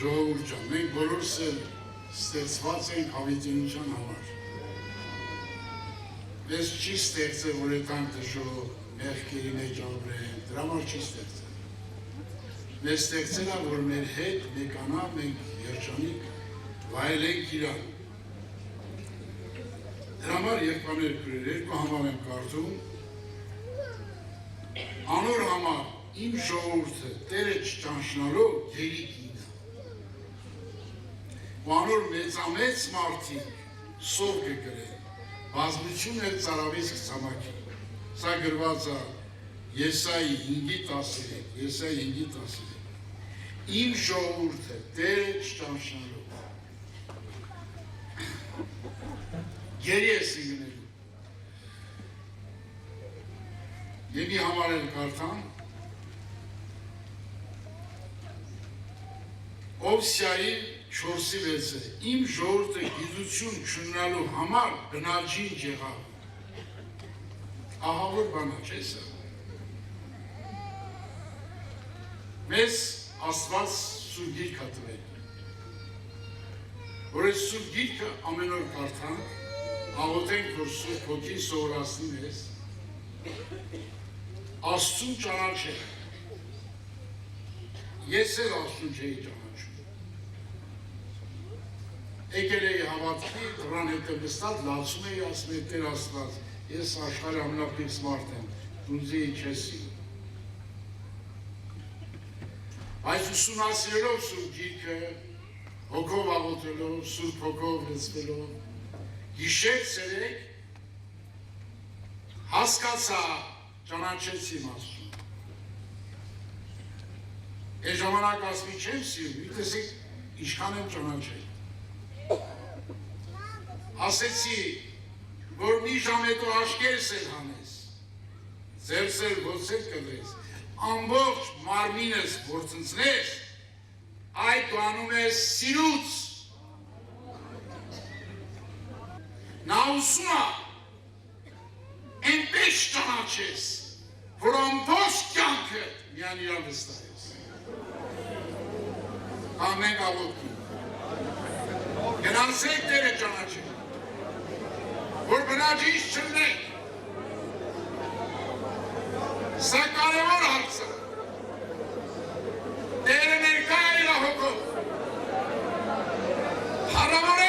ժողովուրդ ջան, մենք բոլորս էլ ստեղծված ենք հավիտենության համար։ Մեզ չի ստեղծել, որ այդքան դժոխք մեղքերի մեջ ապրենք, դրա համար չի ստեղծել։ Մեզ ստեղծել է, որ մեր հետ մեկանա, մենք երջանիկ վայելենք իրան։ Դրա համար երկու համար եմ կարդում, անոր համար իմ ժողովուրդը Տերը չճանչնալով երիկին է։ Ու անոր մեծամեծ մարդիկ սով կգրեն, բազմություն էլ ծարավից կծամաքի։ Սա գրված է Եսայի 5:13, իմ ժողովուրդը Տերը չճանչնալով։ Գերի ես ինգնելու։ Եվ մի համար էլ կարդամ, Օվսիայի 4:6, իմ ժողովուրդը գիտություն չունենալու համար բնաջին եղավ։ Ահավոր բան է, չէ՞ սա։ Մեզ Աստված սուրբ գիրք է տվել։ Որ այս սուրբ գիրքը ամեն օր կարդանք, աղոթենք, որ Սուրբ Հոգին սովորացնի մեզ Աստծուն ճանաչել։ Ես էլ Աստծուն չէի ճանաչում։ Եկել էի հավատքի, դրան հետև նստած, լացում էի, ասում էի Տեր Աստված, ես աշխարհի ամենափիքս մարդ եմ, դու ինձ չես սիրում։ Այս ուսումնասիրելով Սուրբ գիրքը, հոգով աղոթելով, Սուրբ Հոգով լցվելով, գիշեր ցերեկ հասկացա, ճանաչեցի Աստծուն։ Այս ժամանակ ասվի չեմ սիրում, տեսեք ինչքան եմ ճանաչել։ Ասեցի, որ մի ժամ հետո աշկերս էլ հանես, ձերս էլ ոցել կլես, ամբողջ մարմինս գործընծնես, այդ դու անում ես սիրուց։ Նա ուզում է, այնպես ճանաչես, որ ամբողջ կյանքդ միայն իրան վստահես։ Ամեն աղոթքի։ Գնացեք Տերը ճանաչել, որ բնաջից չլնեք։ Սա կարևոր հարց է։ Տերը ներկա է իր հոգով։ Հարավոր